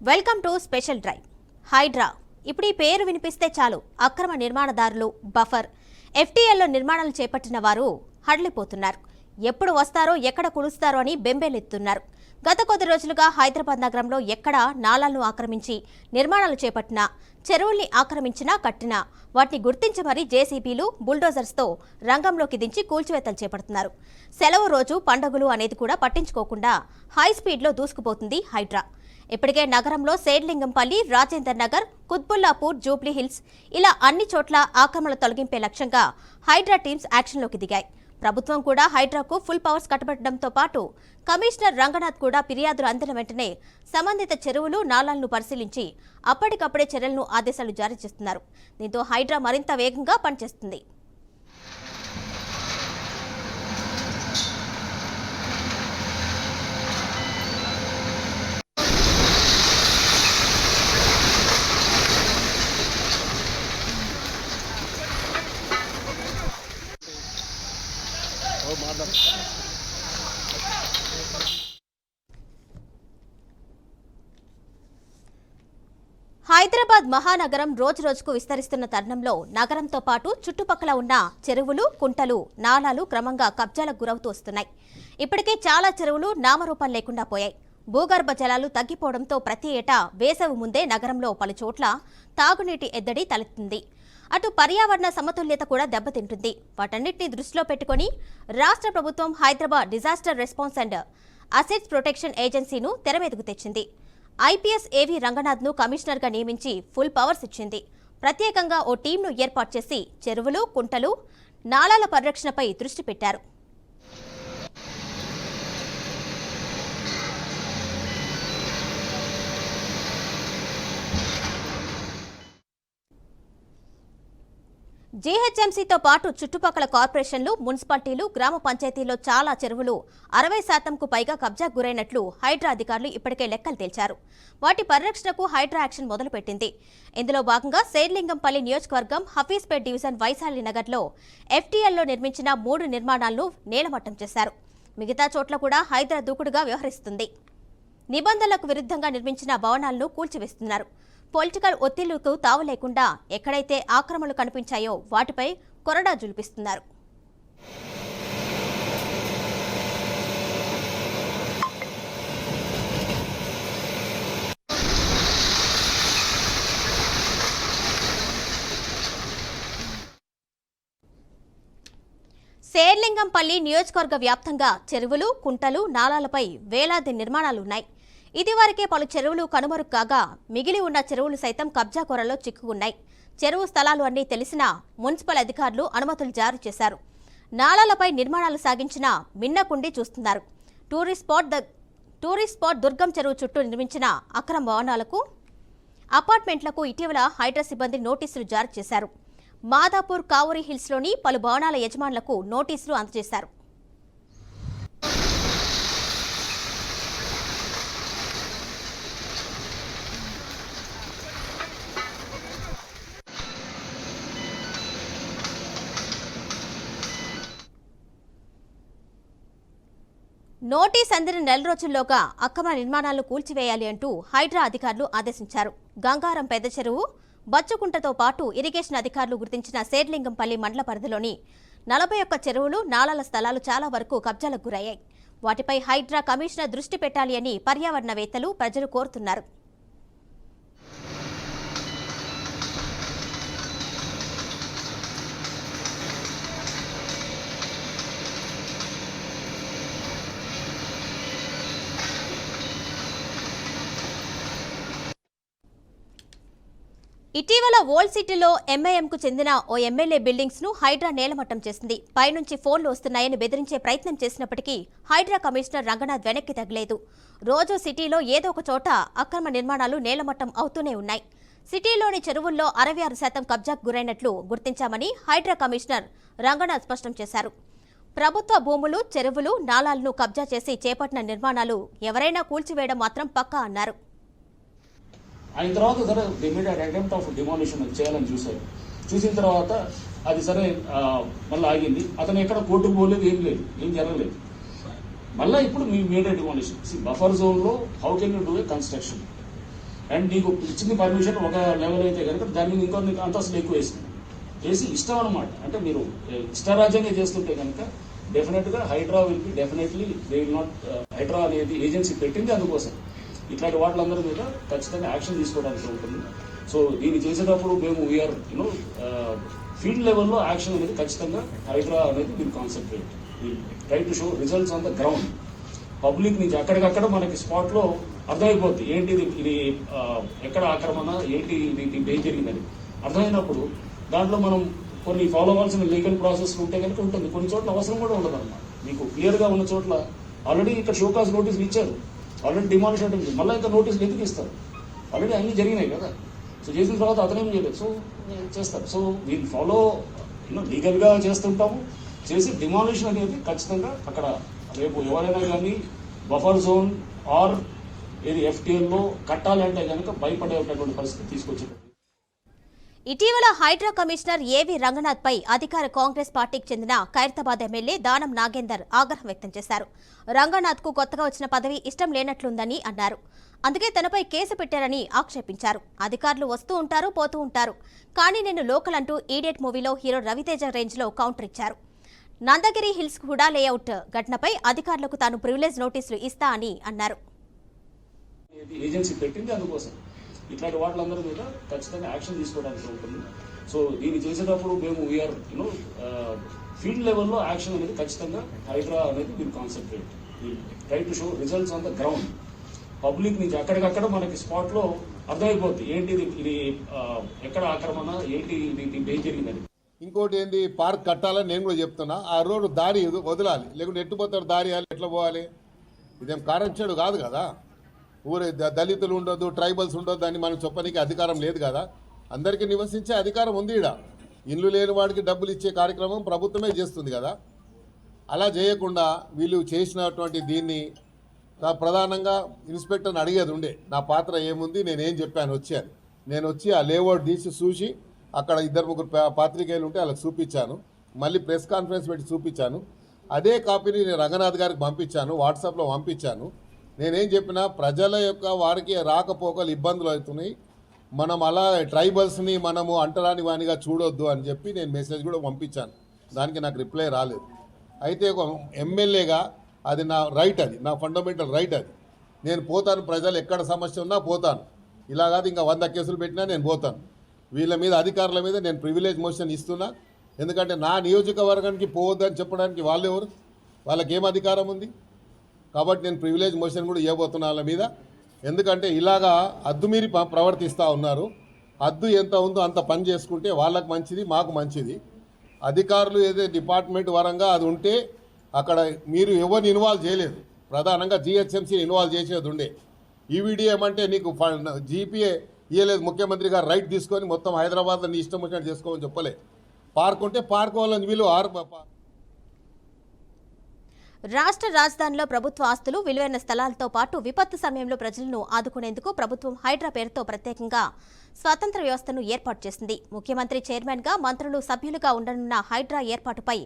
Welcome to special drive. HYDRAA ఇప్పుడు ఈ పేరు వినిపిస్తే చాలు అక్రమ నిర్మాణదారులు, బఫర్, ఎఫ్టీఎల్లో నిర్మాణాలు చేపట్టిన వారు హడలిపోతున్నారు. ఎప్పుడు వస్తారో ఎక్కడ కుడుస్తారో అని బెంబేలెత్తున్నారు. గత కొద్ది రోజులుగా హైదరాబాద్ నగరంలో ఎక్కడ నాలాలను ఆక్రమించి నిర్మాణాలు చేపట్టినా, చెరువుల్ని ఆక్రమించినా కట్టినా వాటిని గుర్తించి మరీ జేసీబీలు, బుల్డోజర్స్తో రంగంలోకి దించి కూల్చివేతలు చేపడుతున్నారు. సెలవు రోజు, పండుగలు అనేది కూడా పట్టించుకోకుండా హై స్పీడ్లో దూసుకుపోతుంది హైడ్రా. ఇప్పటికే నగరంలో సేడ్లింగంపల్లి, రాజేందర్ నగర్, కుత్బుల్లాపూర్, జూబ్లీ హిల్స్ ఇలా అన్ని చోట్ల ఆక్రమణలు తొలగింపే లక్ష్యంగా హైడ్రా టీమ్స్ యాక్షన్లోకి దిగాయి. ప్రభుత్వం కూడా హైడ్రాకు ఫుల్ పవర్స్ కట్టబెట్టడంతో పాటు కమిషనర్ రంగనాథ్ కూడా ఫిర్యాదులు అందిన వెంటనే సంబంధిత చెరువులు, నాలాలను పరిశీలించి అప్పటికప్పుడే చర్యలను ఆదేశాలు జారీ చేస్తున్నారు. దీంతో హైడ్రా మరింత వేగంగా పనిచేస్తుంది. హైదరాబాద్ మహానగరం రోజురోజుకు విస్తరిస్తున్న తరుణంలో నగరంతో పాటు చుట్టుపక్కల ఉన్న చెరువులు, కుంటలు, నాలాలు క్రమంగా కబ్జాలకు గురవుతూ వస్తున్నాయి. ఇప్పటికే చాలా చెరువులు నామరూపం లేకుండా పోయాయి. భూగర్భ జలాలు తగ్గిపోవడంతో ప్రతి ఏటా వేసవి ముందే నగరంలో పలుచోట్ల తాగునీటి ఎద్దడి తలెత్తుంది. అటు పర్యావరణ సమతుల్యత కూడా దెబ్బతింటుంది. వాటన్నిటిని దృష్టిలో పెట్టుకుని రాష్ట్ర ప్రభుత్వం Hyderabad disaster response and assets protection ఏజెన్సీను తెరమీదకు తెచ్చింది. ఐపీఎస్ ఏవీ రంగనాథ్ను కమిషనర్గా నియమించి ఫుల్ పవర్స్ ఇచ్చింది. ప్రత్యేకంగా ఓ టీంను ఏర్పాటు చేసి చెరువులు, కుంటలు, నాలాల పరిరక్షణపై దృష్టి పెట్టారు. జీహెచ్ఎంసీతో పాటు చుట్టుపక్కల కార్పొరేషన్లు, మున్సిపాలిటీలు, గ్రామ పంచాయతీల్లో చాలా చెరువులు 60%కు పైగా కబ్జాకు గురైనట్లు హైడ్రా అధికారులు ఇప్పటికే లెక్కలు తేల్చారు. వాటి పరిరక్షణకు హైడ్రా యాక్షన్ మొదలుపెట్టింది. ఇందులో భాగంగా సేర్లింగంపల్లి నియోజకవర్గం హఫీజ్పేట్ డివిజన్ వైశాలి నగర్లో ఎఫ్టీఎల్లో నిర్మించిన 3 నిర్మాణాలను నేలమట్టం చేశారు. మిగతా చోట్ల కూడా హైడ్రా దూకుడుగా వ్యవహరిస్తుంది. నిబంధనలకు విరుద్ధంగా నిర్మించిన భవనాలను కూల్చివేస్తున్నారు. పొలిటికల్ ఒత్తిళ్లకు తావు లేకుండా ఎక్కడైతే ఆక్రమణలు కనిపించాయో వాటిపై కొరడా జులిపిస్తున్నారు. సేర్లింగంపల్లి నియోజకవర్గ వ్యాప్తంగా చెరువులు, కుంటలు, నాలాలపై వేలాది నిర్మాణాలున్నాయి. ఇదివరకే పలు చెరువులు కనుమరుగు కాగా మిగిలి ఉన్న చెరువులు సైతం కబ్జా కొరలో చిక్కుకున్నాయి. చెరువు స్థలాలు అన్నీ తెలిసినా మున్సిపల్ అధికారులు అనుమతులు జారీ చేశారు. నాలాలపై నిర్మాణాలు సాగించిన మిన్నకుండి చూస్తున్నారు. టూరిస్ట్ స్పాట్ దుర్గం చెరువు చుట్టూ నిర్మించిన అక్రమ భవనాలకు, అపార్ట్మెంట్లకు ఇటీవల హైడ్రా సిబ్బంది నోటీసులు జారీ చేశారు. మాదాపూర్, కావూరి హిల్స్లోని పలు భవనాల యజమానులకు నోటీసులు అందజేశారు. నోటీస్ అందిన నెల రోజుల్లోగా అక్రమ నిర్మాణాలను కూల్చివేయాలి అంటూ హైడ్రా అధికారులు ఆదేశించారు. గంగారం పెద్ద చెరువు, బచ్చుకుంటతో పాటు ఇరిగేషన్ అధికారులు గుర్తించిన సేర్లింగంపల్లి మండల పరిధిలోని 41 చెరువులు, నాలాల స్థలాలు చాలా వరకు కబ్జాలకు గురయ్యాయి. వాటిపై హైడ్రా కమిషనర్ దృష్టి పెట్టాలి అని పర్యావరణవేత్తలు, ప్రజలు కోరుతున్నారు. ఇటీవల ఓల్డ్ సిటీలో ఎంఐఎంకు చెందిన ఓ ఎమ్మెల్యే బిల్డింగ్స్ ను హైడ్రా నేలమట్టం చేసింది. పైనుంచి ఫోన్లు వస్తున్నాయని బెదిరించే ప్రయత్నం చేసినప్పటికీ హైడ్రా కమిషనర్ రంగనాథ్ వెనక్కి తగ్గలేదు. రోజు సిటీలో ఏదో ఒక చోట అక్రమ నిర్మాణాలు నేలమట్టం అవుతూనే ఉన్నాయి. సిటీలోని చెరువుల్లో 66% కబ్జాకు గురైనట్లు గుర్తించామని హైడ్రా కమిషనర్ రంగనాథ్ స్పష్టం చేశారు. ప్రభుత్వ భూములు, చెరువులు, నాలాలను కబ్జా చేసి చేపట్టిన నిర్మాణాలు ఎవరైనా కూల్చివేయడం మాత్రం పక్కా అన్నారు. అయిన తర్వాత సరే అటెంప్ట్ ఆఫ్ డిమాలిషన్ చేయాలని చూసిన తర్వాత అది సరే మళ్ళీ ఆగింది. అతను ఎక్కడ కోర్టుకు పోలేదు, ఏం జరగలేదు. మళ్ళీ ఇప్పుడు మీ మేడ్ డిమాలిషన్. బఫర్ జోన్ లో how can you do a construction? And నీకు ఇచ్చింది పర్మిషన్ ఒక లెవెల్ అయితే కనుక దాన్ని ఇంకో అంతస్తులు ఎక్కువ వేసి ఇష్టం అనమాట. అంటే మీరు ఇష్టరాజ్యంగా చేస్తుంటే కనుక డెఫినెట్గా HYDRAA will be definitely they will not. HYDRAA అనేది ఏజెన్సీ పెట్టింది అందుకోసం. ఇట్లాంటి వాటిలందరి మీద ఖచ్చితంగా యాక్షన్ తీసుకోవడానికి ఉంటుంది. సో దీన్ని చేసేటప్పుడు మేము వీఆర్ యూనో ఫీల్డ్ లెవెల్లో యాక్షన్ అనేది ఖచ్చితంగా హైడ్రా అనేది we'll concentrate, we'll try to show results on the ground. Public నుంచి అక్కడికక్కడ మనకి స్పాట్లో అర్థమైపోద్ది ఏంటి ఇది ఎక్కడ ఆక్రమణ, ఏంటి ఇది ఏం జరిగిందని అర్థమైనప్పుడు దాంట్లో మనం కొన్ని ఫాలో అవ్వాల్సిన లీగల్ ప్రాసెస్ ఉంటే కనుక ఉంటుంది. కొన్ని చోట్ల అవసరం కూడా ఉండదు అన్నమాట. మీకు క్లియర్గా ఉన్న చోట్ల ఆల్రెడీ ఇక్కడ షోకాస్ నోటీసులు ఇచ్చారు, ఆల్రెడీ డిమాలిష్ అంటే మళ్ళీ ఇంకా నోటీసులు ఎందుకు ఇస్తారు? ఆల్రెడీ అన్నీ జరిగినాయి కదా. సో చేసిన తర్వాత అతనేం చేయలేదు, సో చేస్తారు. సో వీళ్ళు ఫాలో లీగల్గా చేస్తుంటాము. చేసి డిమాలిషన్ అనేది ఖచ్చితంగా అక్కడ రేపు ఎవరైనా కానీ బఫర్ జోన్ ఆర్ ఏది ఎఫ్టీఎల్లో కట్టాలంటే కనుక భయపడేటటువంటి పరిస్థితి తీసుకొచ్చేది. ఇటీవల హైడ్రా కమిషనర్ ఏవి రంగనాథ్ పై అధికార కాంగ్రెస్ పార్టీకి చెందిన ఖైరతాబాద్ ఎమ్మెల్యే దానం నాగేందర్ ఆగ్రహం వ్యక్తం చేశారు. రంగనాథ్ కు కొత్తగా వచ్చిన పదవి ఇష్టం లేనట్లుందని అన్నారు. అందుకే తనపై కేసు పెట్టారని ఆక్షేపించారు. అధికారులు వస్తూ ఉంటారు, పోతూ ఉంటారు, కానీ నేను లోకల్ అంటూ ఈడియట్ మూవీలో హీరో రవితేజ రేంజ్ లో కౌంటర్ ఇచ్చారు. నందగిరి హిల్స్ హుడా లేఅవుట్ ఘటనపై అధికారులకు తాను ప్రివిలేజ్ నోటీసులు ఇస్తా అని అన్నారు. ఏజెన్సీ పెట్టింది అందుకోసం. ఇట్లాంటి వాటిలందరి మీద ఖచ్చితంగా యాక్షన్ తీసుకోవడానికి ఉంటుంది. సో దీన్ని చేసేటప్పుడు మేము వీఆర్ యూనో ఫీల్డ్ లెవెల్లో యాక్షన్ అనేది ఖచ్చితంగా హైడ్రా అనేది we'll concentrate, we'll try to show results on the ground. Public నుంచి అక్కడికక్కడ మనకి స్పాట్లో అర్థమైపోద్ది ఏంటి ఇది ఎక్కడ ఆక్రమణ, ఏంటి ఇది ఏం జరిగిందని. ఇంకోటి ఏంది, పార్క్ కట్టాలని నేను కూడా చెప్తున్నా. ఆ రోడ్డు దారి వదలాలి, లేకుంటే ఎట్టుపోతాడు దారి ఎట్లా పోవాలి? ఇదేం కారంచేడు కాదు కదా. ఊరే దళితులు ఉండొద్దు, ట్రైబల్స్ ఉండొద్దు అని మనం చెప్పడానికి అధికారం లేదు కదా. అందరికీ నివసించే అధికారం ఉంది. ఈడ ఇల్లు లేని వాడికి డబ్బులు ఇచ్చే కార్యక్రమం ప్రభుత్వమే చేస్తుంది కదా. అలా చేయకుండా వీళ్ళు చేసినటువంటి దీన్ని ప్రధానంగా ఇన్స్పెక్టర్ని అడిగేది ఉండే, నా పాత్ర ఏముంది, నేనేం చెప్పాను వచ్చాను. నేను వచ్చి ఆ లేఅవుట్ తీసి చూసి అక్కడ 2-3 పాత్రికేయులు ఉంటే వాళ్ళకి చూపించాను. మళ్ళీ ప్రెస్ కాన్ఫరెన్స్ పెట్టి చూపించాను. అదే కాపీని నేను రంగనాథ్ గారికి పంపించాను, వాట్సాప్లో పంపించాను. నేనేం చెప్పినా ప్రజల యొక్క వారికి రాకపోకలు ఇబ్బందులు అవుతున్నాయి, మనం అలా ట్రైబల్స్ని మనము అంటరాని వానిగా చూడొద్దు అని చెప్పి నేను మెసేజ్ కూడా పంపించాను. దానికి నాకు రిప్లై రాలేదు. అయితే ఒక ఎమ్మెల్యేగా అది నా రైట్, అది నా ఫండమెంటల్ రైట్. అది నేను పోతాను, ప్రజలు ఎక్కడ సమస్య ఉన్నా పోతాను. ఇలా కాదు ఇంకా 100 కేసులు పెట్టినా నేను పోతాను. వీళ్ళ మీద అధికారుల మీద నేను ప్రివిలేజ్ మోషన్ ఇస్తున్నా. ఎందుకంటే నా నియోజకవర్గానికి పోవద్దని చెప్పడానికి వాళ్ళు ఎవరు? వాళ్ళకి ఏం అధికారం ఉంది? కాబట్టి నేను ప్రివిలేజ్ మోషన్ కూడా ఇవ్వబోతున్నా వాళ్ళ మీద. ఎందుకంటే ఇలాగా అద్దు మీరి ప్రవర్తిస్తూ ఉన్నారు. అద్దు ఎంత ఉందో అంత పని చేసుకుంటే వాళ్ళకు మంచిది, మాకు మంచిది. అధికారులు ఏదైతే డిపార్ట్మెంట్ వరంగా అది ఉంటే అక్కడ మీరు ఎవరిని ఇన్వాల్వ్ చేయలేదు. ప్రధానంగా జిహెచ్ఎంసీ ఇన్వాల్వ్ చేసేది ఉండే. ఈవీడీ ఏమంటే నీకు జీపీఏ ఇవ్వలేదు, ముఖ్యమంత్రి గారు రైట్ తీసుకొని మొత్తం హైదరాబాద్లో నీ ఇష్టం వచ్చినట్టు చేసుకోమని చెప్పలే. పార్క్ ఉంటే పార్క్ వాళ్ళని వీళ్ళు రాష్ట్ర రాజధానిలో ప్రభుత్వ ఆస్తులు, విలువైన స్థలాలతో పాటు విపత్తు సమయంలో ప్రజలను ఆదుకునేందుకు ప్రభుత్వం హైడ్రా పేరుతో ప్రత్యేకంగా స్వతంత్ర వ్యవస్థను ఏర్పాటు చేసింది. ముఖ్యమంత్రి చైర్మన్గా, మంత్రులు సభ్యులుగా ఉండనున్న హైడ్రా ఏర్పాటుపై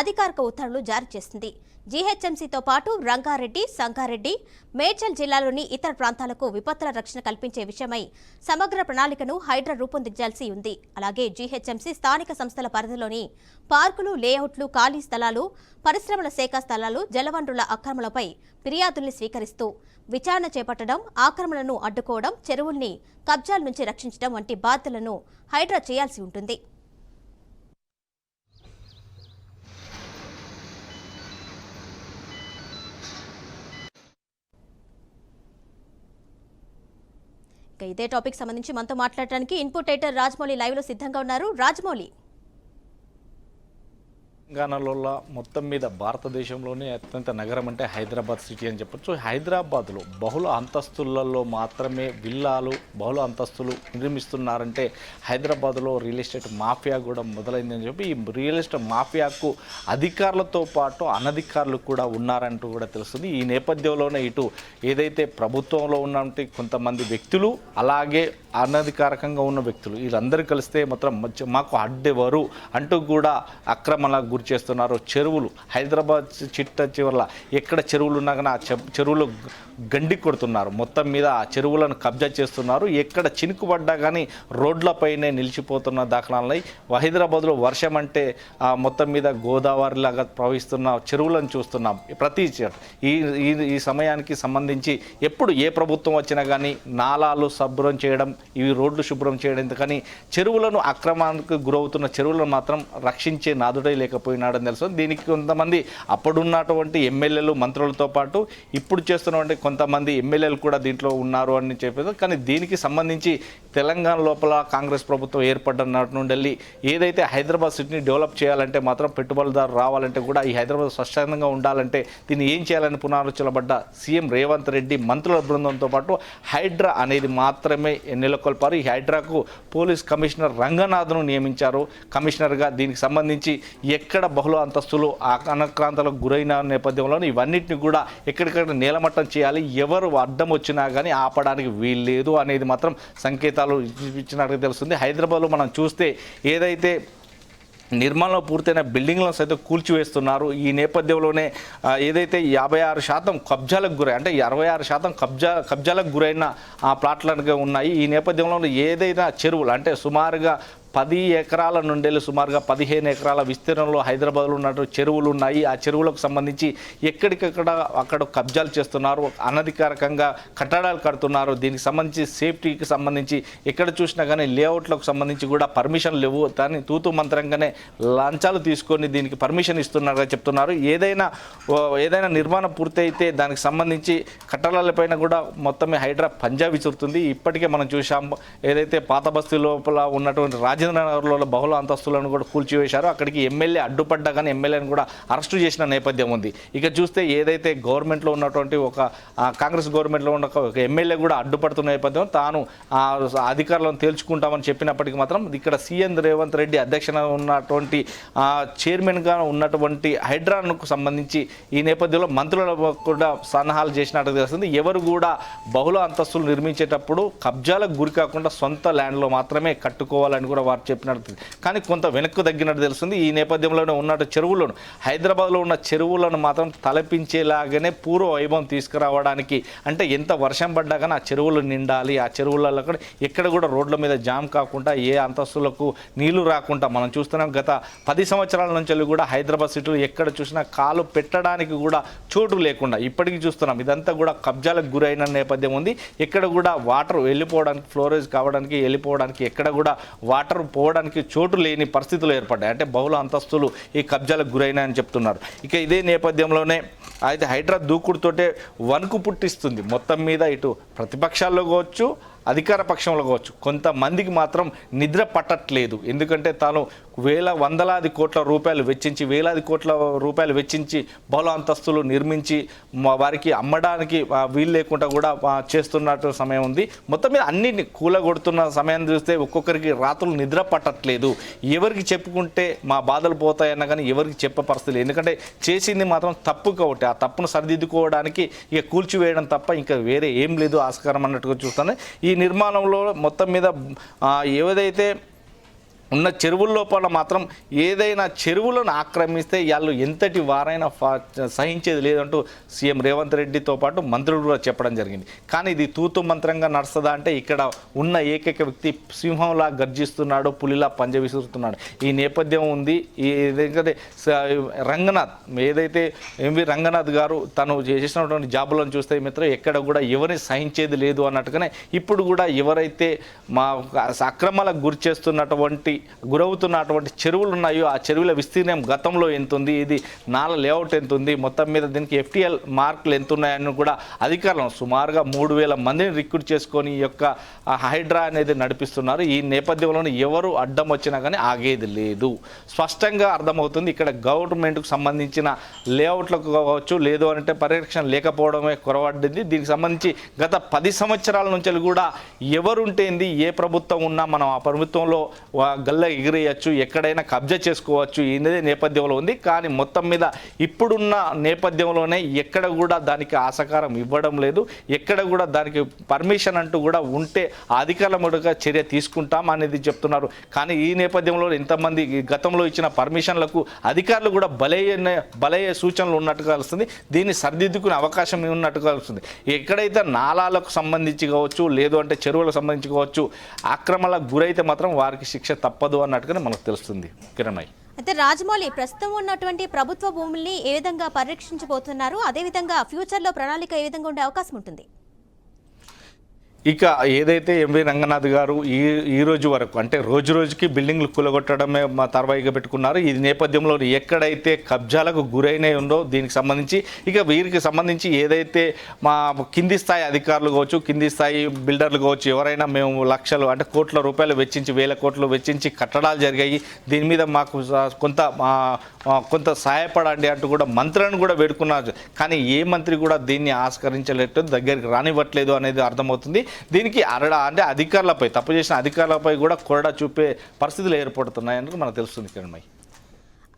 అధికారిక ఉత్తర్వులు జారీ చేసింది. జీహెచ్ఎంసీతో పాటు రంగారెడ్డి, సంగారెడ్డి, మేడ్చల్ జిల్లాలోని ఇతర ప్రాంతాలకు విపత్తుల రక్షణ కల్పించే విషయమై సమగ్ర ప్రణాళికను హైడ్రా రూపొందించాల్సి ఉంది. అలాగే జీహెచ్ఎంసీ స్థానిక సంస్థల పరిధిలోని పార్కులు, లేఅవుట్లు, ఖాళీ స్థలాలు, పరిశ్రమల శాఖ స్థలాలు, జలవనరుల అక్రమణలపై ఫిర్యాదుల్ని స్వీకరిస్తూ విచారణ చేపట్టడం, ఆక్రమణలను అడ్డుకోవడం, చెరువుల్ని కబ్జాల నుంచి రక్షించడం వంటి బాధ్యతలను హైడ్రా చేయాల్సి ఉంటుంది. ఇదే టాపిక్ సంబంధించి మనతో మాట్లాడడానికి ఇన్పుట్ ఎడిటర్ రాజమౌళి లైవ్ లో సిద్ధంగా ఉన్నారు. రాజమౌళి, తెలంగాణలో మొత్తం మీద భారతదేశంలోనే అత్యంత నగరం అంటే హైదరాబాద్ సిటీ అని చెప్పొచ్చు. హైదరాబాద్లో బహుళ అంతస్తులలో మాత్రమే విల్లాలు, బహుళ అంతస్తులు నిర్మిస్తున్నారంటే హైదరాబాద్లో రియల్ ఎస్టేట్ మాఫియా కూడా మొదలైందని చెప్పి, ఈ రియల్ ఎస్టేట్ మాఫియాకు అధికారులతో పాటు అనధికారులు కూడా ఉన్నారంటూ కూడా తెలుస్తుంది. ఈ నేపథ్యంలోనే ఇటు ఏదైతే ప్రభుత్వంలో ఉన్నటువంటి కొంతమంది వ్యక్తులు, అలాగే అనధికారికంగా ఉన్న వ్యక్తులు, వీళ్ళందరూ కలిస్తే మాత్రం మాకు అడ్డెవరు అంటూ కూడా అక్రమణకు గురి చేస్తున్నారు. చెరువులు, హైదరాబాద్ చిట్ట చివర్ల ఎక్కడ చెరువులు ఉన్నా కానీ ఆ చెరువులు గండి కొడుతున్నారు. మొత్తం మీద ఆ చెరువులను కబ్జా చేస్తున్నారు. ఎక్కడ చినుకుపడ్డా కానీ రోడ్లపైనే నిలిచిపోతున్న దాఖలాలున్నాయి. హైదరాబాద్లో వర్షం అంటే మొత్తం మీద గోదావరి లాగా ప్రవహిస్తున్న చెరువులను చూస్తున్నాం. ప్రతి ఈ సమయానికి సంబంధించి ఎప్పుడు ఏ ప్రభుత్వం వచ్చినా కానీ నాలాలు శుభ్రం చేయడం, ఇవి రోడ్లు శుభ్రం చేయడం, కానీ చెరువులను అక్రమానికి గురవుతున్న చెరువులను మాత్రం రక్షించే నాదుడే లేకపోయినాడని తెలుసు. దీనికి కొంతమంది అప్పుడున్నటువంటి ఎమ్మెల్యేలు మంత్రులతో పాటు ఇప్పుడు చేస్తున్నటువంటి కొంతమంది ఎమ్మెల్యేలు కూడా దీంట్లో ఉన్నారు అని చెప్పేది. కానీ దీనికి సంబంధించి తెలంగాణ లోపల కాంగ్రెస్ ప్రభుత్వం ఏర్పడినట్టు నుండి వెళ్ళి ఏదైతే హైదరాబాద్ సిటీని డెవలప్ చేయాలంటే మాత్రం పెట్టుబడిదారు రావాలంటే కూడా ఈ హైదరాబాద్ స్వచ్ఛందంగా ఉండాలంటే దీన్ని ఏం చేయాలని పునరాలోచనబడ్డ సీఎం రేవంత్ రెడ్డి మంత్రుల బృందంతో పాటు హైడ్రా అనేది మాత్రమే నెలకొల్పారు. ఈ హైడ్రాకు పోలీస్ కమిషనర్ రంగనాథ్ను నియమించారు కమిషనర్గా. దీనికి సంబంధించి ఎక్కడ బహుళ అంతస్తులు అనక్రాంతాలకు గురైన నేపథ్యంలో ఇవన్నిటిని కూడా ఎక్కడికక్కడ నేలమట్టం చేయాలి, ఎవరు అడ్డం వచ్చినా కానీ ఆపడానికి వీల్లేదు అనేది మాత్రం సంకేతాలు ఇచ్చినట్టుగా తెలుస్తుంది. హైదరాబాద్లో మనం చూస్తే ఏదైతే నిర్మాణంలో పూర్తయిన బిల్డింగ్లను సైతం కూల్చివేస్తున్నారు. ఈ నేపథ్యంలోనే ఏదైతే 56% కబ్జాలకు గురై, అంటే 66% కబ్జాలకు గురైన ఆ ప్లాట్లుగా ఉన్నాయి. ఈ నేపథ్యంలో ఏదైనా చెరువులు అంటే సుమారుగా 10 ఎకరాల నుండి సుమారుగా 15 ఎకరాల విస్తీర్ణంలో హైదరాబాద్లో ఉన్నటువంటి చెరువులు ఉన్నాయి. ఆ చెరువులకు సంబంధించి ఎక్కడికక్కడ అక్కడ కబ్జాలు చేస్తున్నారు, అనధికారికంగా కట్టడాలు కడుతున్నారు. దీనికి సంబంధించి సేఫ్టీకి సంబంధించి ఎక్కడ చూసినా కానీ లేఅవుట్లకు సంబంధించి కూడా పర్మిషన్ లేవు. దాన్ని తూతు మంత్రంగానే లంచాలు తీసుకొని దీనికి పర్మిషన్ ఇస్తున్నారుగా చెప్తున్నారు. ఏదైనా నిర్మాణం పూర్తయితే దానికి సంబంధించి కట్టడాలపైన కూడా మొత్తమే హైడ్రా పంజా విసురుతుంది. ఇప్పటికే మనం చూసాం ఏదైతే పాత బస్తీ లోపల ఉన్నటువంటి రాజేంద్రనగర్లో బహుళ అంతస్తులను కూడా కూల్చివేశారు. అక్కడికి ఎమ్మెల్యే అడ్డుపడ్డా కానీ ఎమ్మెల్యేని కూడా అరెస్టు చేసిన నేపథ్యం ఉంది. ఇక చూస్తే ఏదైతే గవర్నమెంట్లో ఉన్నటువంటి ఒక కాంగ్రెస్ గవర్నమెంట్లో ఉన్న ఒక ఎమ్మెల్యే కూడా అడ్డుపడుతున్న నేపథ్యం తాను అధికారులను తేల్చుకుంటామని చెప్పినప్పటికీ మాత్రం ఇక్కడ సీఎం రేవంత్ రెడ్డి అధ్యక్షన ఉన్నటువంటి చైర్మన్గా ఉన్నటువంటి హైడ్రాకు సంబంధించి ఈ నేపథ్యంలో మంత్రులు కూడా సన్నాహాలు చేసినట్టు తెలుస్తుంది. ఎవరు కూడా బహుళ అంతస్తులు నిర్మించేటప్పుడు కబ్జాలకు గురి కాకుండా సొంత ల్యాండ్లో మాత్రమే కట్టుకోవాలని కూడా వారు చెప్పినట్టు, కానీ కొంత వెనక్కు తగ్గినట్టు తెలుస్తుంది. ఈ నేపథ్యంలోనే ఉన్నట్టు చెరువులను, హైదరాబాద్లో ఉన్న చెరువులను మాత్రం తలపించేలాగానే పూర్వ వైభవం తీసుకురావడానికి, అంటే ఎంత వర్షం పడ్డా కానీ ఆ చెరువులు నిండాలి, ఆ చెరువులలో కూడా ఎక్కడ కూడా రోడ్ల మీద జామ్ కాకుండా ఏ అంతస్తులకు నీళ్లు రాకుండా మనం చూస్తున్నాం. గత 10 సంవత్సరాల నుంచి కూడా హైదరాబాద్ సిటీలో ఎక్కడ చూసినా కాలు పెట్టడానికి కూడా చోటు లేకుండా ఇప్పటికీ చూస్తున్నాం. ఇదంతా కూడా కబ్జాలకు గురైన నేపథ్యం ఉంది. ఎక్కడ కూడా వాటర్ వెళ్ళిపోవడానికి, ఫ్లోరేజ్ కావడానికి, వెళ్ళిపోవడానికి ఎక్కడ కూడా వాటర్ పోవడానికి చోటు లేని పరిస్థితులు ఏర్పడ్డాయి. అంటే బహుళ అంతస్తులు ఈ కబ్జాలకు గురైనాయని చెప్తున్నారు. ఇక ఇదే నేపథ్యంలోనే అయితే హైడ్రా దూకుడుతోటే వణుకు పుట్టిస్తుంది. మొత్తం మీద ఇటు ప్రతిపక్షాల్లో కావచ్చు, అధికార పక్షంలో కావచ్చు, కొంతమందికి మాత్రం నిద్ర పట్టట్లేదు. ఎందుకంటే తాను వందలాది కోట్ల రూపాయలు వెచ్చించి, వేలాది కోట్ల రూపాయలు వెచ్చించి బహుళ అంతస్తులు నిర్మించి వారికి అమ్మడానికి వీలు లేకుండా కూడా చేస్తున్నట్టు సమయం ఉంది. మొత్తం మీద అన్నింటినీ కూలగొడుతున్న సమయం చూస్తే ఒక్కొక్కరికి రాత్రులు నిద్ర పట్టట్లేదు. ఎవరికి చెప్పుకుంటే మా బాధలు పోతాయన్నా కానీ ఎవరికి చెప్పే పరిస్థితి. ఎందుకంటే చేసింది మాత్రం తప్పు కాబట్టి ఆ తప్పును సరిదిద్దుకోవడానికి ఇక కూల్చివేయడం తప్ప ఇంకా వేరే ఏం లేదు ఆస్కారం అన్నట్టుగా చూస్తాను. ఈ నిర్మాణంలో మొత్తం మీద ఏదైతే ఉన్న చెరువుల లోపల మాత్రం ఏదైనా చెరువులను ఆక్రమిస్తే వాళ్ళు ఎంతటి వారైనా సహించేది లేదంటూ సీఎం రేవంత్ రెడ్డితో పాటు మంత్రులు కూడా చెప్పడం జరిగింది. కానీ ఇది తూతు మంత్రంగా నడుస్తుందా అంటే ఇక్కడ ఉన్న ఏకైక వ్యక్తి సింహంలా గర్జిస్తున్నాడు, పులిలా పంజ విసురుతున్నాడు. ఈ నేపథ్యం ఉంది. ఎందుకంటే రంగనాథ్ ఏదైతే ఎంవి రంగనాథ్ గారు తను చేసినటువంటి జాబులను చూస్తే మిత్రం ఎక్కడ కూడా ఎవరిని సహించేది లేదు అన్నట్టుగానే ఇప్పుడు కూడా ఎవరైతే మా అక్రమాలకు గురి చేస్తున్నటువంటి గురవుతున్నటువంటి చెరువులు ఉన్నాయో ఆ చెరువుల విస్తీర్ణం గతంలో ఎంత ఉంది, ఇది నాల లేఅవుట్ ఎంత ఉంది, మొత్తం మీద దీనికి FTL మార్కులు ఎంత ఉన్నాయని కూడా అధికారులను సుమారుగా 3000 మందిని రిక్రూట్ చేసుకొని ఈ యొక్క హైడ్రా అనేది నడిపిస్తున్నారు. ఈ నేపథ్యంలోనే ఎవరు అడ్డం వచ్చినా కానీ ఆగేది లేదు. స్పష్టంగా అర్థమవుతుంది ఇక్కడ గవర్నమెంట్కు సంబంధించిన లేఅవుట్లకు కావచ్చు, లేదు అంటే పరిరక్షణ లేకపోవడమే కొరవడ్డింది. దీనికి సంబంధించి గత 10 సంవత్సరాల నుంచి కూడా ఎవరుంటేంది, ఏ ప్రభుత్వం ఉన్నా మనం ఆ ప్రభుత్వంలో గల్ల ఎగిరేయచ్చు, ఎక్కడైనా కబ్జా చేసుకోవచ్చు ఇదే నేపథ్యంలో ఉంది. కానీ మొత్తం మీద ఇప్పుడున్న నేపథ్యంలోనే ఎక్కడ కూడా దానికి ఆసకారం ఇవ్వడం లేదు. ఎక్కడ కూడా దానికి పర్మిషన్ అంటూ కూడా ఉంటే అధికారుల మీదుగా చర్య తీసుకుంటాం అనేది చెప్తున్నారు. కానీ ఈ నేపథ్యంలో ఇంతమంది గతంలో ఇచ్చిన పర్మిషన్లకు అధికారులు కూడా బలయ్యే సూచనలు ఉన్నట్టుగా వస్తుంది. దీన్ని సరిదిద్దుకునే అవకాశం ఉన్నట్టుగా వస్తుంది. ఎక్కడైతే నాలాలకు సంబంధించి కావచ్చు, లేదు అంటే చెరువులకు సంబంధించి కావచ్చు, ఆక్రమణలకు గురైతే మాత్రం వారికి శిక్ష తప్పదు అన్నట్టుగానే మనకు తెలుస్తుంది. కిరణ్మయ్య, అయితే రాజమౌళి ప్రస్తుతం ఉన్నటువంటి ప్రభుత్వ భూముల్ని ఏ విధంగా పరిరక్షించబోతున్నారు, అదేవిధంగా ఫ్యూచర్లో ప్రణాళిక ఏ విధంగా ఉండే అవకాశం ఉంటుంది? ఇక ఏదైతే ఎంవి రంగనాథ్ గారు ఈ రోజు వరకు అంటే రోజు రోజుకి బిల్డింగ్లు కూలగొట్టడమే తర్వాయిగా పెట్టుకున్నారు. ఈ నేపథ్యంలో ఎక్కడైతే కబ్జాలకు గురైన ఉందో దీనికి సంబంధించి ఇక వీరికి సంబంధించి ఏదైతే మా కింది స్థాయి అధికారులు కావచ్చు, కింది స్థాయి బిల్డర్లు కావచ్చు, ఎవరైనా మేము లక్షలు అంటే కోట్ల రూపాయలు వెచ్చించి, వేల కోట్లు వెచ్చించి కట్టడాలు జరిగాయి, దీని మీద మాకు కొంత సహాయపడండి అంటూ కూడా మంత్రులను కూడా వేడుకున్నారు. కానీ ఏ మంత్రి కూడా దీన్ని ఆస్కరించలేదు, దగ్గరికి రానివ్వట్లేదు అనేది అర్థమవుతుంది. దీనికి అంటే అధికారులపై, తప్పు చేసిన అధికారులపై కూడా కొరడా చూపే పరిస్థితులు ఏర్పడుతున్నాయని మనకు తెలుస్తుంది. కిరణ్మయ్య,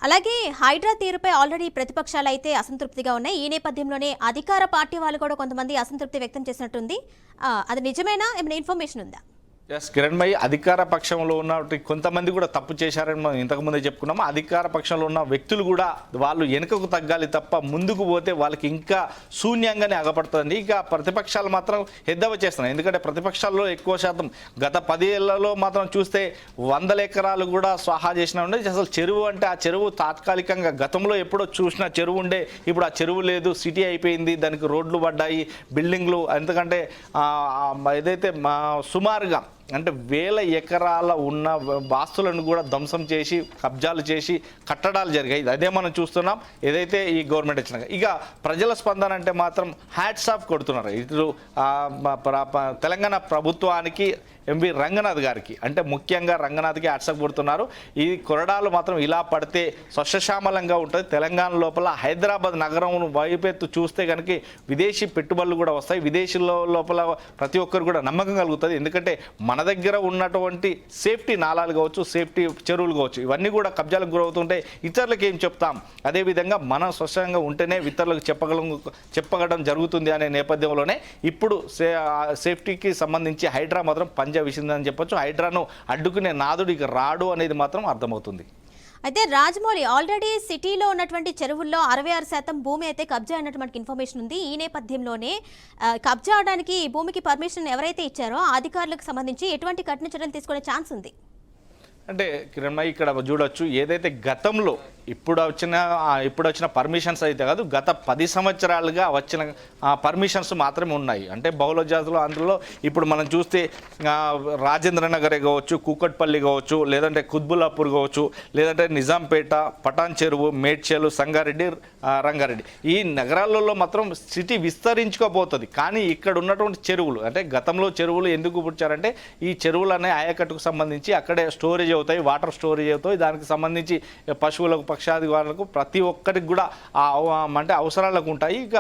అలాగే హైడ్రా తీరుపై ఆల్రెడీ ప్రతిపక్షాలు అయితే అసంతృప్తిగా ఉన్నాయి. ఈ నేపథ్యంలోనే అధికార పార్టీ వాళ్ళు కూడా కొంతమంది అసంతృప్తి వ్యక్తం చేసినట్టుంది. అది నిజమేనా? ఏమైనా ఇన్ఫర్మేషన్ ఉందా? ఎస్ కిరణ్మయ్య, అధికార పక్షంలో ఉన్న కొంతమంది కూడా తప్పు చేశారని మనం ఇంతకుముందే చెప్పుకున్నాము. అధికార పక్షంలో ఉన్న వ్యక్తులు కూడా వాళ్ళు వెనుకకు తగ్గాలి తప్ప ముందుకు పోతే వాళ్ళకి ఇంకా శూన్యంగానే అగపడుతుంది. ఇక ప్రతిపక్షాలు మాత్రం ఎద్దవ చేస్తున్నాయి. ఎందుకంటే ప్రతిపక్షాల్లో ఎక్కువ శాతం గత 10 ఏళ్లలో మాత్రం చూస్తే 100 ఎకరాలు కూడా స్వాహా చేసినా ఉండే. అసలు చెరువు అంటే ఆ చెరువు తాత్కాలికంగా గతంలో ఎప్పుడో చూసిన చెరువు ఉండే, ఇప్పుడు ఆ చెరువు లేదు, సిటీ అయిపోయింది, దానికి రోడ్లు పడ్డాయి, బిల్డింగ్లు. ఎందుకంటే ఏదైతే సుమారుగా అంటే 1000 ఎకరాల ఉన్న వాస్తులను కూడా ధ్వంసం చేసి, కబ్జాలు చేసి కట్టడాలు జరిగాయి. అదే మనం చూస్తున్నాం ఏదైతే ఈ గవర్నమెంట్ వచ్చినాక. ఇక ప్రజల స్పందన అంటే మాత్రం హ్యాట్స్ ఆఫ్ కొడుతున్నారు. ఇటు తెలంగాణ ప్రభుత్వానికి, ఎంవి రంగనాథ్ గారికి, అంటే ముఖ్యంగా రంగనాథ్కి హ్యాట్సాప్ కొడుతున్నారు. ఈ కొరడాలు మాత్రం ఇలా పడితే స్వచ్ఛశ్యామలంగా ఉంటుంది. తెలంగాణ లోపల హైదరాబాద్ నగరం వైపెత్తు చూస్తే కనుక విదేశీ పెట్టుబడులు కూడా వస్తాయి. విదేశీల లోపల ప్రతి ఒక్కరు కూడా నమ్మకం కలుగుతుంది. ఎందుకంటే మన దగ్గర ఉన్నటువంటి సేఫ్టీ నాలాలు కావచ్చు, సేఫ్టీ చెరువులు కావచ్చు, ఇవన్నీ కూడా కబ్జాలకు గురవుతుంటే ఇతరులకు ఏం చెప్తాం? అదేవిధంగా మనం స్వచ్ఛంగా ఉంటేనే ఇతరులకు చెప్పగడం జరుగుతుంది అనే నేపథ్యంలోనే ఇప్పుడు సేఫ్టీకి సంబంధించి హైడ్రా మాత్రం విసిందని చెప్పొచ్చు. హైడ్రాను అడ్డుకునే నాదుడు ఇక రాడు అనేది మాత్రం అర్థమవుతుంది. అయితే రాజమౌళి ఆల్రెడీ సిటీలో ఉన్నటువంటి చెరువుల్లో 66% భూమి అయితే కబ్జా అయినట్టు మనకి ఇన్ఫర్మేషన్ ఉంది. ఈ నేపథ్యంలోనే కబ్జా అవడానికి ఈ భూమికి పర్మిషన్ ఎవరైతే ఇచ్చారో ఆ అధికారులకు సంబంధించి ఎటువంటి కఠిన చర్యలు తీసుకునే ఛాన్స్ ఉంది? అంటే కిరణ్మయ్య, ఇక్కడ చూడొచ్చు ఏదైతే గతంలో ఇప్పుడు వచ్చిన పర్మిషన్స్ అయితే కాదు, గత 10 సంవత్సరాలుగా వచ్చిన పర్మిషన్స్ మాత్రమే ఉన్నాయి. అంటే బహుళ జాతులు అందులో ఇప్పుడు మనం చూస్తే రాజేంద్ర నగరే కావచ్చు, కూకట్పల్లి కావచ్చు, లేదంటే కుత్బుల్లాపూర్ కావచ్చు, లేదంటే నిజాంపేట, పటాన్ చెరువు, మేడ్చల్, సంగారెడ్డి, రంగారెడ్డి, ఈ నగరాలలో మాత్రం సిటీ విస్తరించుకోబోతుంది. కానీ ఇక్కడ ఉన్నటువంటి చెరువులు, అంటే గతంలో చెరువులు ఎందుకు పుట్టారంటే ఈ చెరువులు అనే ఆయకట్టుకు సంబంధించి అక్కడే స్టోరేజ్ అవుతాయి, వాటర్ స్టోరేజ్ అవుతాయి. దానికి సంబంధించి పశువులకు, పక్షాది వాళ్ళకు ప్రతి ఒక్కరికి కూడా అంటే అవసరాలకు ఉంటాయి. ఇక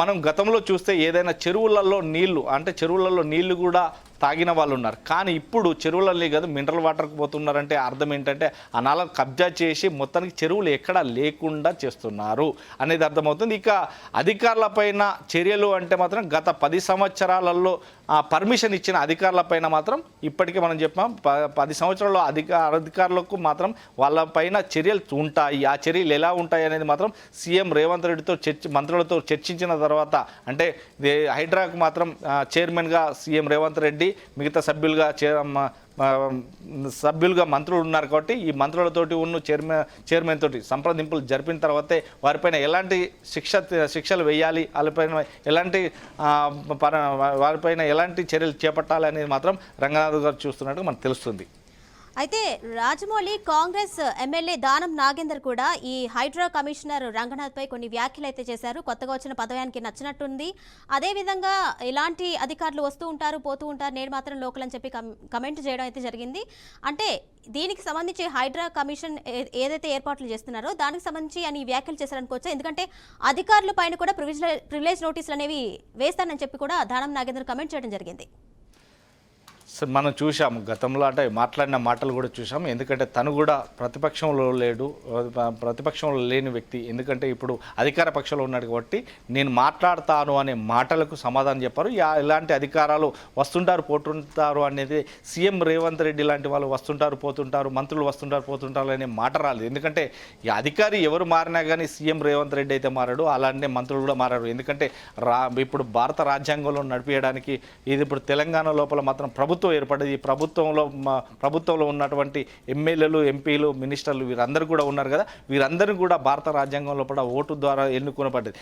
మనం గతంలో చూస్తే ఏదైనా చెరువులలో నీళ్లు, అంటే చెరువులలో నీళ్లు కూడా తాగిన వాళ్ళు ఉన్నారు. కానీ ఇప్పుడు చెరువులలో కాదు, మినరల్ వాటర్కి పోతున్నారంటే అర్థం ఏంటంటే ఆ నాలను కబ్జా చేసి మొత్తానికి చెరువులు ఎక్కడా లేకుండా చేస్తున్నారు అనేది అర్థమవుతుంది. ఇక అధికారులపైన చర్యలు అంటే మాత్రం గత 10 సంవత్సరాలలో పర్మిషన్ ఇచ్చిన అధికారులపైన మాత్రం ఇప్పటికే మనం చెప్పాం 10 సంవత్సరాల్లో అధికారులకు మాత్రం వాళ్ళపైన చర్యలు ఉంటాయి. ఆ చర్యలు ఎలా ఉంటాయి అనేది మాత్రం సీఎం రేవంత్ రెడ్డితో మంత్రులతో చర్చించిన తర్వాత, అంటే హైడ్రాకు మాత్రం చైర్మన్గా సీఎం రేవంత్ రెడ్డి, మిగతా సభ్యులుగా మంత్రులు ఉన్నారు. కాబట్టి ఈ మంత్రులతోటి ఉన్న చైర్మన్ తోటి సంప్రదింపులు జరిపిన తర్వాతే వారిపైన ఎలాంటి శిక్షలు వేయాలి, వారిపైన ఎలాంటి చర్యలు చేపట్టాలి అనేది మాత్రం రంగనాథ్ గారు చూస్తున్నట్టు మనకు తెలుస్తుంది. అయితే రాజమౌళి కాంగ్రెస్ ఎమ్మెల్యే దానం నాగేందర్ కూడా ఈ హైడ్రా కమిషనర్ రంగనాథ్ పై కొన్ని వ్యాఖ్యలు అయితే చేశారు. కొత్తగా వచ్చిన పదవ్యానికి నచ్చినట్టుంది. అదేవిధంగా ఇలాంటి అధికారులు వస్తూ ఉంటారు, పోతూ ఉంటారు, నేను మాత్రం లోకల్ అని చెప్పి కమెంట్ చేయడం అయితే జరిగింది. అంటే దీనికి సంబంధించి హైడ్రా కమిషన్ ఏదైతే ఏర్పాట్లు చేస్తున్నారో దానికి సంబంధించి అని వ్యాఖ్యలు చేశారనుకోవచ్చు. ఎందుకంటే అధికారుల పైన కూడా ప్రివిలేజ్ నోటీసులు అనేవి వేస్తానని చెప్పి కూడా దానం నాగేందర్ కమెంట్ చేయడం జరిగింది. మనం చూసాం గతంలో అంటే మాట్లాడిన మాటలు కూడా చూసాం. ఎందుకంటే తను కూడా ప్రతిపక్షంలో లేడు, ప్రతిపక్షంలో లేని వ్యక్తి. ఎందుకంటే ఇప్పుడు అధికార పక్షంలో ఉన్నాడు కాబట్టి నేను మాట్లాడతాను అనే మాటలకు సమాధానం చెప్పారు. ఇలాంటి అధికారాలు వస్తుంటారు పోతుంటారు అనేది సీఎం రేవంత్ రెడ్డి లాంటి వాళ్ళు వస్తుంటారు పోతుంటారు, మంత్రులు వస్తుంటారు పోతుంటారు అనే మాట రాలేదు. ఎందుకంటే ఈ అధికారి ఎవరు మారినా కానీ సీఎం రేవంత్ రెడ్డి అయితే మారాడు, అలాంటి మంత్రులు కూడా మారారు. ఎందుకంటే ఇప్పుడు భారత రాజ్యాంగంలో నడిపించడానికి ఇది ఇప్పుడు తెలంగాణ లోపల మాత్రం ప్రభుత్వం ఏర్పడింది. ఈ ప్రభుత్వంలో ఉన్నటువంటి ఎమ్మెల్యేలు, ఎంపీలు, మినిస్టర్లు వీరందరూ కూడా ఉన్నారు కదా, వీరందరూ కూడా భారత రాజ్యాంగం లోపల ఓటు ద్వారా ఎన్నుకునబడ్డది.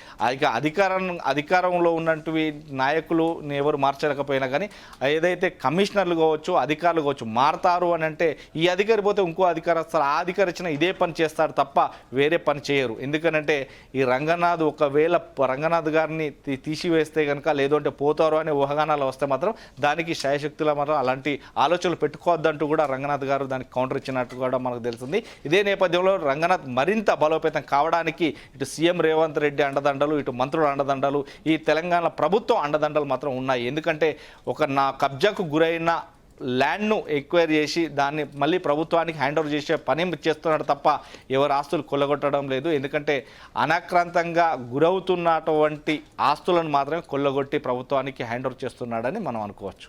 అధికారంలో ఉన్నటువంటి నాయకులు ఎవరు మార్చలేకపోయినా కానీ ఏదైతే కమిషనర్లు కావచ్చు, అధికారులు కావచ్చు మారతారు అని అంటే ఈ అధికారి పోతే ఇంకో అధికారి వస్తారు, ఆ అధికారి వచ్చినా ఇదే పని చేస్తారు తప్ప వేరే పని చేయరు. ఎందుకనంటే ఈ రంగనాథ్ ఒకవేళ రంగనాథ్ గారిని తీసివేస్తే కనుక లేదంటే పోతారు అనే ఊహాగానాలు వస్తే మాత్రం దానికి శాయశక్తుల మాత్రం అలాంటి ఆలోచనలు పెట్టుకోవద్దంటూ కూడా రంగనాథ్ గారు దానికి కౌంటర్ ఇచ్చినట్టు కూడా మనకు తెలుస్తుంది. ఇదే నేపథ్యంలో రంగనాథ్ మరింత బలోపేతం కావడానికి ఇటు సీఎం రేవంత్ రెడ్డి అండదండలు, ఇటు మంత్రుల అండదండలు, ఈ తెలంగాణ ప్రభుత్వం అండదండలు మాత్రం ఉన్నాయి. ఎందుకంటే నా కబ్జాకు గురైన ల్యాండ్ను ఎక్వైర్ చేసి దాన్ని మళ్ళీ ప్రభుత్వానికి హ్యాండ్ ఓవర్ చేసే పని చేస్తున్నాడు తప్ప ఎవరు ఆస్తులు కొల్లగొట్టడం లేదు. ఎందుకంటే అనాక్రాంతంగా గురవుతున్నటువంటి ఆస్తులను మాత్రమే కొల్లగొట్టి ప్రభుత్వానికి హ్యాండ్ ఓవర్ చేస్తున్నాడని మనం అనుకోవచ్చు.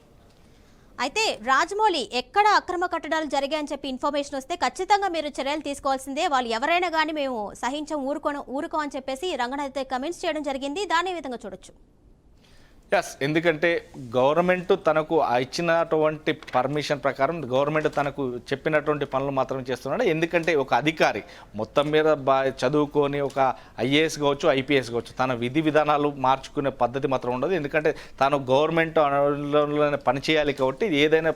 అయితే రాజమౌళి ఎక్కడ అక్రమ కట్టడాలు జరిగాయని చెప్పి ఇన్ఫర్మేషన్ వస్తే ఖచ్చితంగా మీరు చర్యలు తీసుకోవాల్సిందే, వాళ్ళు ఎవరైనా కానీ మేము సహించం ఊరుకో అని చెప్పేసి రంగనాథ్ అయితే కమెంట్స్ చేయడం జరిగింది. దాని విధంగా చూడొచ్చు. ఎందుకంటే గవర్నమెంట్ తనకు ఇచ్చినటువంటి పర్మిషన్ ప్రకారం గవర్నమెంట్ తనకు చెప్పినటువంటి పనులు మాత్రం చేస్తున్నాడు. ఎందుకంటే ఒక అధికారి మొత్తం మీద చదువుకొని ఒక ఐఏఎస్ కావచ్చు, ఐపీఎస్ కావచ్చు, తన విధి విధానాలు మార్చుకునే పద్ధతి మాత్రం ఉండదు. ఎందుకంటే తాను గవర్నమెంట్ పని చేయాలి కాబట్టి ఏదైనా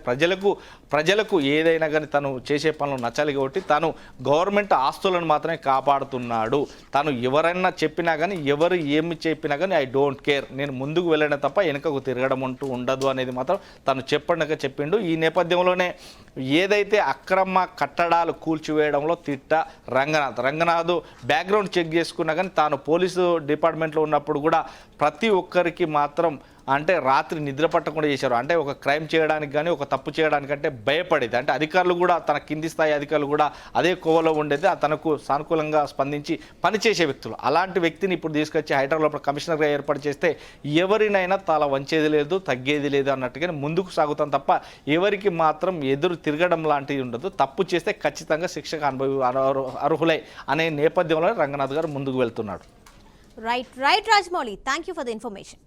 ప్రజలకు ఏదైనా కానీ తను చేసే పనులు నచ్చాలి కాబట్టి తాను గవర్నమెంట్ ఆస్తులను మాత్రమే కాపాడుతున్నాడు. తాను ఎవరైనా చెప్పినా కానీ ఎవరు ఏమి చెప్పినా కానీ ఐ డోంట్ కేర్, నేను ముందుకు వెళ్ళడం తప్ప వెనుకకు తిరగడం అంటూ ఉండదు అనేది మాత్రం తను చెప్పిండు. ఈ నేపథ్యంలోనే ఏదైతే అక్రమ కట్టడాలు కూల్చివేయడంలో రంగనాథ్ బ్యాక్గ్రౌండ్ చెక్ చేసుకున్నా కానీ తాను పోలీసు డిపార్ట్మెంట్లో ఉన్నప్పుడు కూడా ప్రతి ఒక్కరికి మాత్రం అంటే రాత్రి నిద్ర పట్టకుండా చేశారు. అంటే ఒక క్రైమ్ చేయడానికి కానీ ఒక తప్పు చేయడానికంటే భయపడేది. అంటే అధికారులు కూడా తన కింది స్థాయి అధికారులు కూడా అదే కోవలో ఉండేది, తనకు సానుకూలంగా స్పందించి పనిచేసే వ్యక్తులు. అలాంటి వ్యక్తిని ఇప్పుడు తీసుకొచ్చి హైదరాబాద్ కమిషనర్గా ఏర్పాటు చేస్తే ఎవరినైనా తల వంచేది లేదు, తగ్గేది లేదు అన్నట్టుగానే ముందుకు సాగుతాం తప్ప ఎవరికి మాత్రం ఎదురు తిరగడం లాంటిది ఉండదు. తప్పు చేస్తే ఖచ్చితంగా శిక్షకు అర్హులై అనే నేపథ్యంలో రంగనాథ్ గారు ముందుకు వెళ్తున్నాడు. Right Rajamouli, thank you for the information.